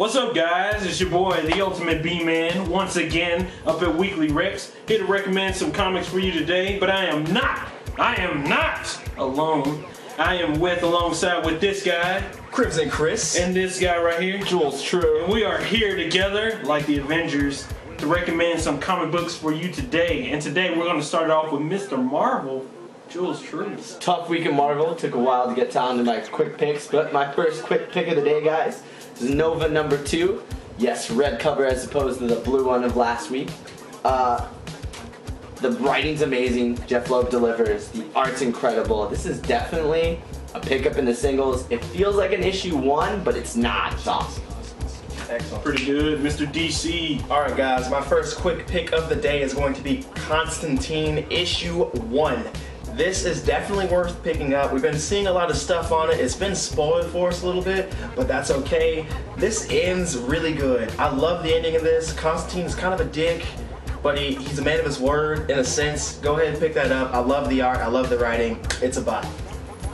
What's up, guys? It's your boy, the Ultimate B-Man, once again up at WeeklyRecs, here to recommend some comics for you today. But I am not alone. I am alongside with this guy, Cribs and Chris, and this guy right here, Jules True. And we are here together, like the Avengers, to recommend some comic books for you today. And today we're going to start off with Mr. Marvel, Jules True. Tough week in Marvel. Took a while to get down to my quick picks, but my first quick pick of the day, guys, is Nova #2. Yes, red cover as opposed to the blue one of last week. The writing's amazing. Jeff Loeb delivers. The art's incredible. This is definitely a pickup in the singles. It feels like an issue 1, but it's not. It's awesome. Excellent. Pretty good, Mr. DC. Alright guys, my first quick pick of the day is going to be Constantine issue 1. This is definitely worth picking up. We've been seeing a lot of stuff on it. It's been spoiled for us a little bit, but that's okay. This ends really good. I love the ending of this. Constantine's kind of a dick, but he's a man of his word in a sense. Go ahead and pick that up. I love the art. I love the writing. It's a buy.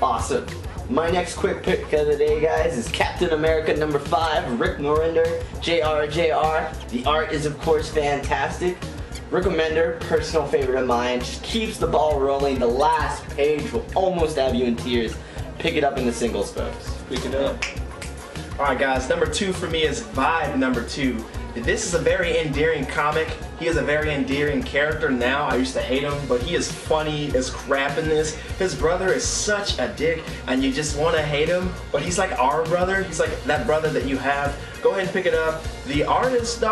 Awesome. My next quick pick of the day, guys, is Captain America #5, Rick Remender, JR. The art is, of course, fantastic. Rick Remender, personal favorite of mine, just keeps the ball rolling. The last page will almost have you in tears. Pick it up in the singles, folks. Pick it up. Alright guys, #2 for me is Vibe #2. This is a very endearing comic. He is a very endearing character now. I used to hate him, but he is funny as crap in this. His brother is such a dick, and you just want to hate him, but he's like our brother. He's like that brother that you have. Go ahead and pick it up. The art is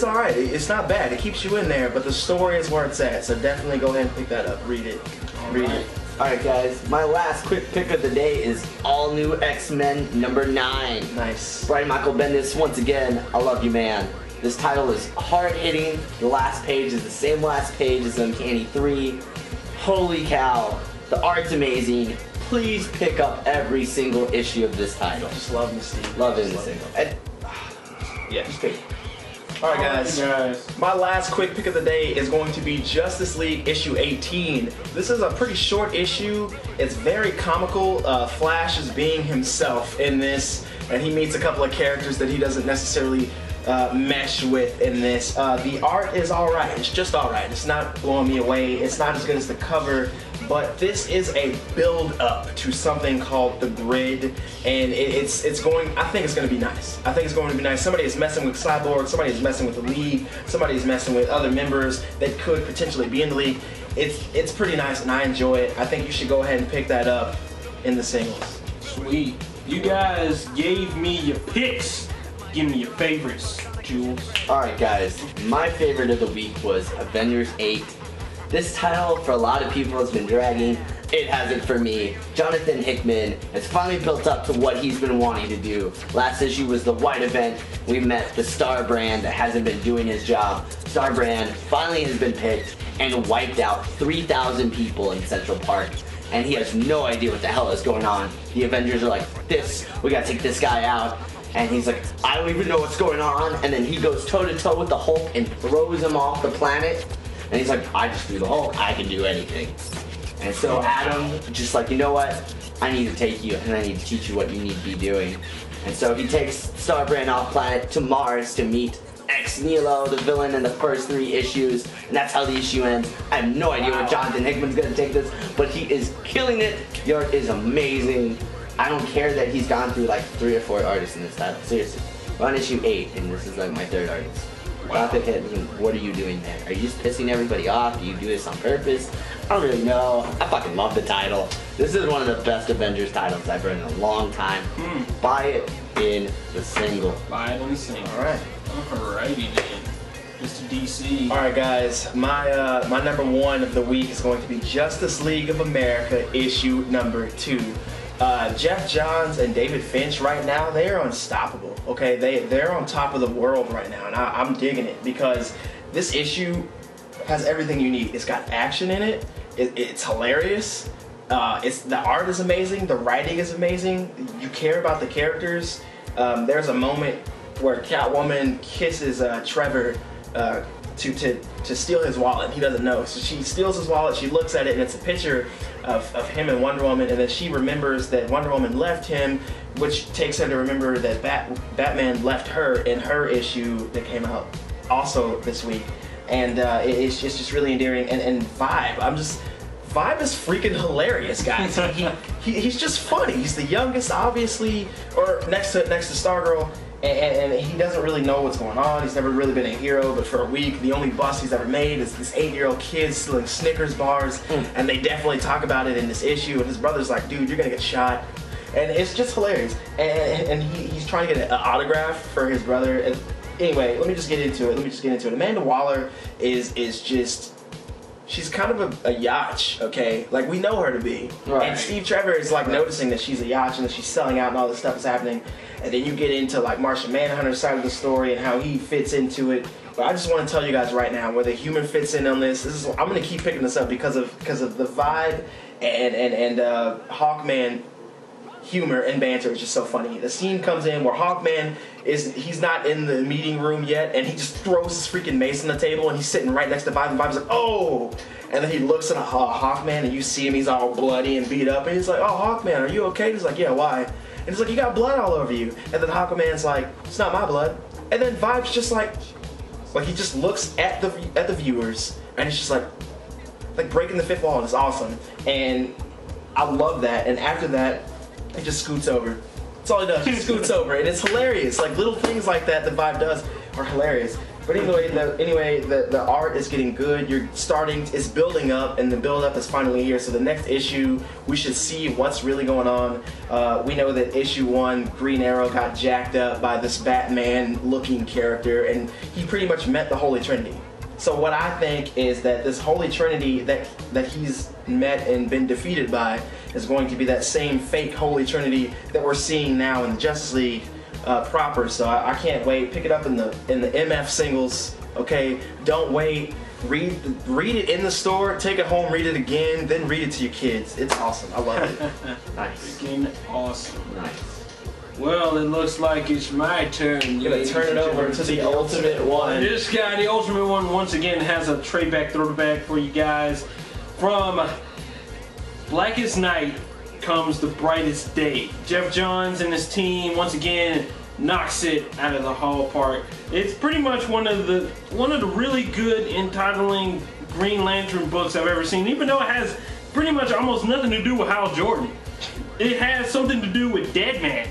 alright. It's not bad. It keeps you in there, but the story is where it's at, so definitely go ahead and pick that up. Read it. Read it. Alright guys, my last quick pick of the day is All New X-Men #9. Nice. Brian Michael Bendis, once again, I love you, man. This title is hard-hitting. The last page is the same last page as Uncanny 3. Holy cow. The art's amazing. Please pick up every single issue of this title. Just love Mystique. Love it in the single. Yeah. Just pick it. Alright guys, my last quick pick of the day is going to be Justice League issue 18. This is a pretty short issue. It's very comical. Flash is being himself in this, and he meets a couple of characters that he doesn't necessarily mesh with in this. The art is alright. It's just alright. It's not blowing me away. It's not as good as the cover, but this is a build up to something called the Grid, and it's going. I think it's going to be nice. I think it's going to be nice. Somebody is messing with Cyborg. Somebody is messing with the League. Somebody is messing with other members that could potentially be in the League. It's pretty nice, and I enjoy it. I think you should go ahead and pick that up in the singles. Sweet. You guys gave me your picks. Give me your favorites, Jules. Alright guys, my favorite of the week was Avengers 8. This title, for a lot of people, has been dragging. It hasn't for me. Jonathan Hickman has finally built up to what he's been wanting to do. Last issue was the White Event. We met the Star Brand that hasn't been doing his job. Star Brand finally has been picked and wiped out 3,000 people in Central Park. And he has no idea what the hell is going on. The Avengers are like, we gotta take this guy out. And he's like, I don't even know what's going on. And then he goes toe-to-toe with the Hulk and throws him off the planet. And he's like, I just do the Hulk. I can do anything. And so Adam, just like, you know what? I need to take you, and I need to teach you what you need to be doing. And so he takes Starbrand off planet to Mars to meet Ex Nihilo, the villain in the first 3 issues. And that's how the issue ends. I have no idea where Jonathan Hickman's going to take this, but he is killing it. The art is amazing. I don't care that he's gone through like 3 or 4 artists in this title. Seriously. We're on issue 8, and this is like my 3rd artist. Wow. What are you doing there? Are you just pissing everybody off? Do you do this on purpose? I don't really know. I fucking love the title. This is one of the best Avengers titles I've read in a long time. Buy it in the single. Buy it in the single. Alright. Alrighty then. Mr. DC. Alright guys, my #1 of the week is going to be Justice League of America issue #2. Jeff Johns and David Finch right now, they are unstoppable. Okay, they're on top of the world right now, and I'm digging it because this issue has everything you need. It's got action in it. It's hilarious. The art is amazing. The writing is amazing. You care about the characters. There's a moment where Catwoman kisses Trevor to steal his wallet. He doesn't know. So she steals his wallet. She looks at it, and it's a picture of him and Wonder Woman, and then she remembers that Wonder Woman left him, which takes her to remember that Batman left her in her issue that came out also this week. And it's just really endearing. And Vibe, Vibe is freaking hilarious, guys. He's just funny. He's the youngest, obviously, or next to Stargirl, and he doesn't really know what's going on. He's never really been a hero, but for a week, the only bust he's ever made is this 8-year-old kid stealing Snickers bars, and they definitely talk about it in this issue. And his brother's like, "Dude, you're gonna get shot," and it's just hilarious. And he's trying to get an autograph for his brother. And anyway, let me just get into it. Amanda Waller is just. She's kind of a yatch, okay? Like, we know her to be. Right. And Steve Trevor is, like, noticing that she's a yatch and that she's selling out and all this stuff is happening. And then you get into, like, Martian Manhunter's side of the story and how he fits into it. But I just want to tell you guys right now where the human fits in on this. I'm going to keep picking this up because of the Vibe and Hawkman humor and banter is just so funny. The scene comes in where Hawkman he's not in the meeting room yet, and he just throws his freaking mace on the table, and he's sitting right next to Vibe, and Vibe's like, "Oh!" And then he looks at Hawkman, and you see him, he's all bloody and beat up, and he's like, "Oh, Hawkman, are you okay?" And he's like, "Yeah, why?" And he's like, "You got blood all over you." And then Hawkman's like, "It's not my blood." And then Vibe's just like he just looks at the viewers, and he's just like breaking the fifth wall, and it's awesome. And I love that. And after that, he just scoots over. That's all he does. He scoots over, and it's hilarious. Like, little things like that Vibe does are hilarious. But anyway, the art is getting good. It's building up, and the build up is finally here. So the next issue, we should see what's really going on. We know that issue 1, Green Arrow got jacked up by this Batman-looking character, and he pretty much met the Holy Trinity. So what I think is that this Holy Trinity that he's met and been defeated by is going to be that same fake Holy Trinity that we're seeing now in the Justice League proper. So I can't wait. Pick it up in the MF singles. Okay, don't wait. Read it in the store. Take it home. Read it again. Then read it to your kids. It's awesome. I love it. Nice. Freaking awesome. Nice. Well, it looks like it's my turn. I'm gonna turn it over to the Ultimate One. This guy, the Ultimate One, once again has a throwback for you guys. From Blackest Night comes the brightest day. Jeff Johns and his team once again knocks it out of the ballpark. It's pretty much one of the really good entitling Green Lantern books I've ever seen. Even though it has pretty much almost nothing to do with Hal Jordan, it has something to do with Deadman,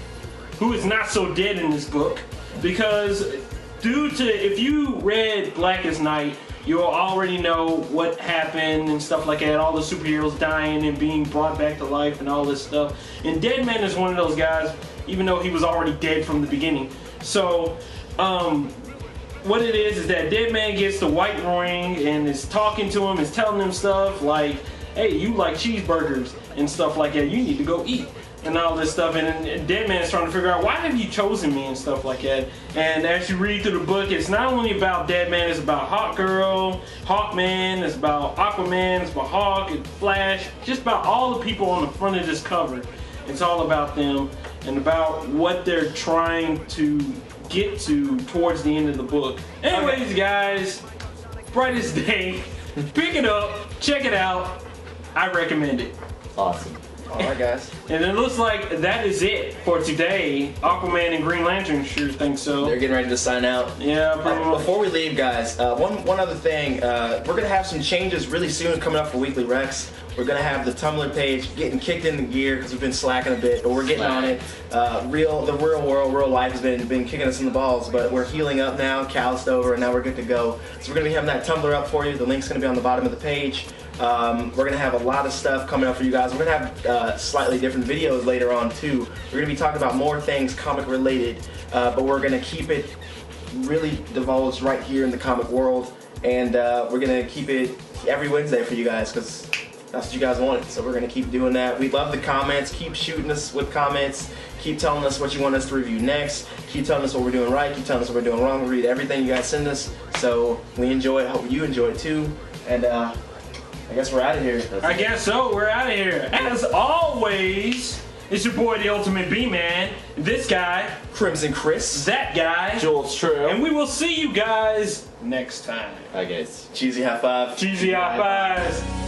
who is not so dead in this book, because if you read Blackest Night, you'll already know what happened and stuff like that, all the superheroes dying and being brought back to life and all this stuff. And Deadman is one of those guys, even though he was already dead from the beginning. So what it is that Deadman gets the white ring and is talking to him, is telling him stuff like, "Hey, you like cheeseburgers and stuff like that, you need to go eat," and all this stuff. And Deadman's trying to figure out, why have you chosen me and stuff like that. And as you read through the book, it's not only about Deadman, it's about Hawkgirl, Hawkman, it's about Aquaman, it's about Hawk and Flash, just about all the people on the front of this cover. It's all about them and about what they're trying to get to towards the end of the book. Anyways, guys, brightest day. Pick it up, check it out. I recommend it. Awesome. Alright, guys. And it looks like that is it for today. Aquaman and Green Lantern sure think so. They're getting ready to sign out. Yeah, pretty much. Before we leave, guys, one other thing. We're going to have some changes really soon coming up for Weekly Recs. We're going to have the Tumblr page getting kicked into gear because we've been slacking a bit, but we're getting on it. The real world, real life has been kicking us in the balls, but we're healing up now, calloused over, and now we're good to go. So we're going to be having that Tumblr up for you. The link's going to be on the bottom of the page. We're going to have a lot of stuff coming up for you guys. We're going to have slightly different videos later on, too. We're going to be talking about more things comic related, but we're going to keep it really divulged right here in the comic world, and we're going to keep it every Wednesday for you guys because that's what you guys wanted. So we're going to keep doing that. We love the comments. Keep shooting us with comments. Keep telling us what you want us to review next. Keep telling us what we're doing right. Keep telling us what we're doing wrong. We read everything you guys send us. So we enjoy it. Hope you enjoy it too. And I guess we're out of here. I guess so. We're out of here. As always, it's your boy, the Ultimate B-Man. This guy, Crimson Chris. That guy, Jules True. And we will see you guys next time. Hi, guys. Cheesy high five. Cheesy high fives.